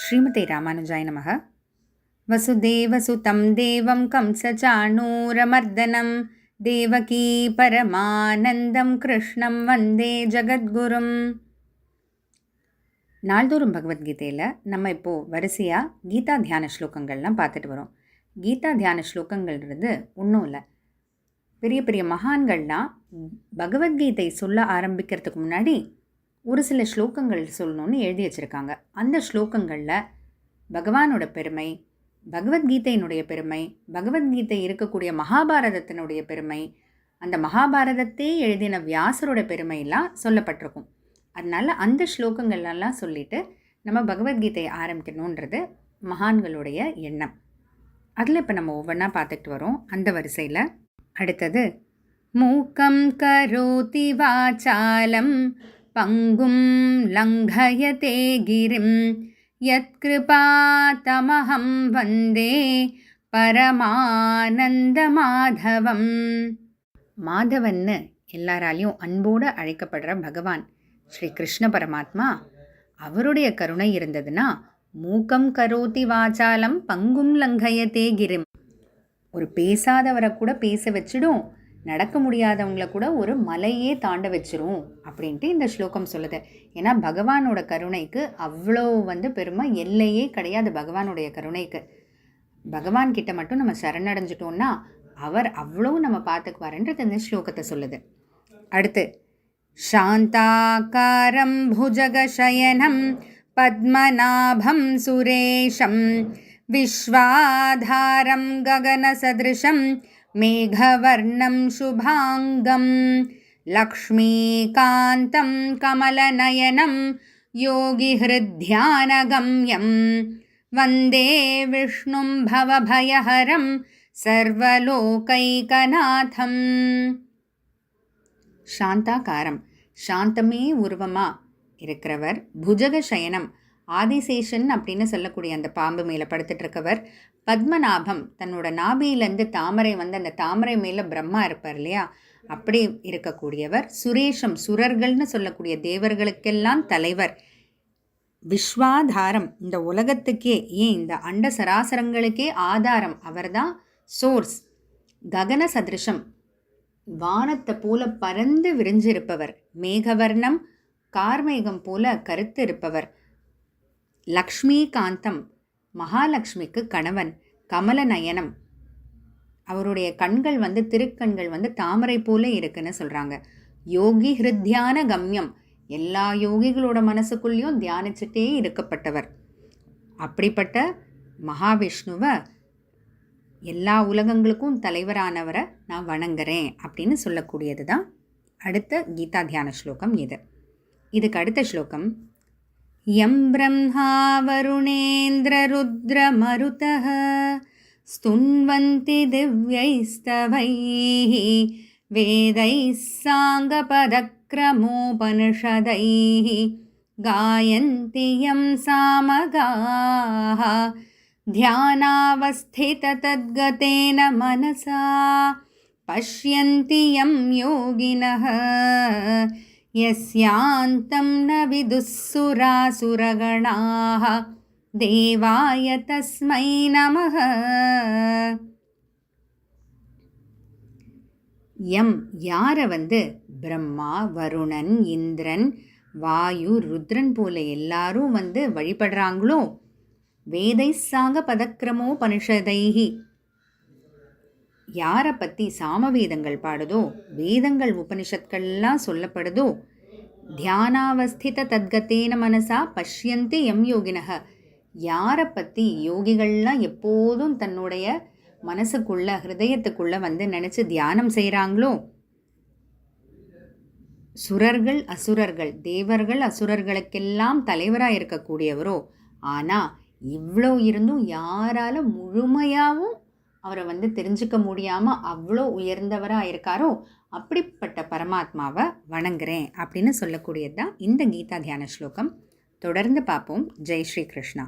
ஸ்ரீமதே ராமானுஜாய நமः. வசுதேவசுதம் தேவம் கம்சசாணூரமர்தனம் தேவகீ பரமானந்தம் கிருஷ்ணம் வந்தே ஜகத்குரும். நாள்தோறும் பகவத்கீதையில் நம்ம இப்போது வரிசையாக கீதா தியான ஸ்லோகங்கள்லாம் பார்த்துட்டு வரோம். கீதா தியான ஸ்லோகங்கள்ன்றது ஒன்றும் இல்லை, பெரிய பெரிய மகான்கள்லாம் பகவத்கீதை சொல்ல ஆரம்பிக்கிறதுக்கு முன்னாடி ஒரு சில ஸ்லோகங்கள் சொல்லணும்னு எழுதி வச்சுருக்காங்க. அந்த ஸ்லோகங்களில் பகவானோட பெருமை, பகவத்கீதையினுடைய பெருமை, பகவத்கீதை இருக்கக்கூடிய மகாபாரதத்தினுடைய பெருமை, அந்த மகாபாரதத்தை எழுதின வியாசரோட பெருமையெல்லாம் சொல்லப்பட்டிருக்கும். அதனால் அந்த ஸ்லோகங்கள்லாம் சொல்லிவிட்டு நம்ம பகவத்கீதையை ஆரம்பிக்கணுன்றது மகான்களுடைய எண்ணம். அதில் இப்போ நம்ம ஒவ்வொன்றா பார்த்துக்கிட்டு வரோம். அந்த வரிசையில் அடுத்தது மூக்கம் கரோதி வாசாலம் பங்கும் லங்கயதே கிரிம் யத்கிருபாதமஹம் வந்தே பரமானந்த மாதவம். மாதவன்னு எல்லாராலையும் அன்போடு அழைக்கப்படுற பகவான் ஸ்ரீ கிருஷ்ண பரமாத்மா, அவருடைய கருணை இருந்ததுன்னா மூக்கம் கரோதி வாசாலம் பங்கும் லங்கயதே கிரிம், ஒரு பேசாதவரை கூட பேச வச்சிடும், நடக்க முடியாதவங்கள கூட ஒரு மலையே தாண்ட வச்சிரும் அப்படின்ட்டு இந்த ஸ்லோகம் சொல்லுது. ஏன்னா பகவானோட கருணைக்கு அவ்வளோ பெருமை எல்லையே கிடையாது. பகவானுடைய கருணைக்கு பகவான் கிட்ட மட்டும் நம்ம சரணடைஞ்சிட்டோம்னா அவர் அவ்வளோ நம்ம பார்த்துக்குவாருன்றது இந்த ஸ்லோகத்தை சொல்லுது. அடுத்து சாந்தாகாரம் புஜகசயனம் பத்மநாபம் சுரேஷம் விஸ்வாதாரம் ககனசதிருஷம் மேகவர்ணம் சுபாங்கம் லக்ஷ்மீகாந்தம் கமலநயனம் யோகிஹ்ருத்யானகம்யம் வந்தே விஷ்ணும் பவபயஹரம் சர்வலோகைகநாதம். சாந்தாகாரம், சாந்தமே உருவமாக இருக்கிறவர். புஜகசயனம், ஆதிசேஷன் அப்படின்னு சொல்லக்கூடிய அந்த பாம்பு மேலே படுத்துட்டு இருக்கவர். பத்மநாபம், தன்னோட நாபியிலேருந்து தாமரை அந்த தாமரை மேலே பிரம்மா இருப்பார் இல்லையா, அப்படி இருக்கக்கூடியவர். சுரேஷம், சுரர்கள்னு சொல்லக்கூடிய தேவர்களுக்கெல்லாம் தலைவர். விஸ்வாதாரம், இந்த உலகத்துக்கே, ஏன் இந்த அண்ட சராசரங்களுக்கே ஆதாரம், அவர்தான் சோர்ஸ். ககன சதிருஷம், வானத்தை போல பறந்து விரிஞ்சிருப்பவர். மேகவர்ணம், கார்மேகம் போல கருத்து இருப்பவர். லக்ஷ்மீகாந்தம், மகாலட்சுமிக்கு கணவன். கமலநயனம், அவருடைய கண்கள் திருக்கண்கள் தாமரை போல இருக்குன்னு சொல்கிறாங்க. யோகி ஹிருத்யான கம்யம், எல்லா யோகிகளோட மனசுக்குள்ளேயும் தியானிச்சுட்டே இருக்கப்பட்டவர். அப்படிப்பட்ட மகாவிஷ்ணுவை, எல்லா உலகங்களுக்கும் தலைவரானவரை நான் வணங்குறேன் அப்படின்னு சொல்லக்கூடியது தான் அடுத்த கீதா தியான ஸ்லோகம் இது. இதுக்கு அடுத்த ஸ்லோகம் யம் பிரம்மா வருணேந்திரருத்ரமருதः ஸ்துன்வந்தி திவ்யைஸ்தவைः வேதைः சாங்கபதக்ரமோபனிஷதைः காயந்தி யம் சாமகாः ध्यानावस्थिततद्गतेन मनसा पश्यन्ति यं योगिनः यस्यान्तं न विदुःसुरासुरगणाः देवाय तस्मै नमः. யம், யாரை பிரம்மா, வருணன், இந்திரன், வாயு, ருத்ரன் போல எல்லாரும் வழிபடுறாங்களோ, வேதை சாங்க பதக்கிரமோ பனிஷதைஹி, யாரை பற்றி சாமவேதங்கள் பாடுதோ, வேதங்கள் உபனிஷத்கள்லாம் சொல்லப்படுதோ, தியானாவஸ்தித தத்கத்தேன மனசா பஷ்யந்தி எம் யோகினக, யாரை பற்றி யோகிகள்லாம் எப்போதும் தன்னுடைய மனசுக்குள்ள, ஹிருதயத்துக்குள்ள நினச்சி தியானம் செய்கிறாங்களோ, சுரர்கள் அசுரர்கள், தேவர்கள் அசுரர்களுக்கெல்லாம் தலைவராக இருக்கக்கூடியவரோ, ஆனால் இவ்வளோ இருந்தும் யாரால முழுமையாகவும் அவரை தெரிஞ்சுக்க முடியாமல் அவ்வளோ உயர்ந்தவராக இருக்காரோ, அப்படிப்பட்ட பரமாத்மாவை வணங்குறேன் அப்படின்னு சொல்லக்கூடியது தான் இந்த கீதா தியான ஸ்லோகம். தொடர்ந்து பார்ப்போம். ஜெய் ஸ்ரீ கிருஷ்ணா.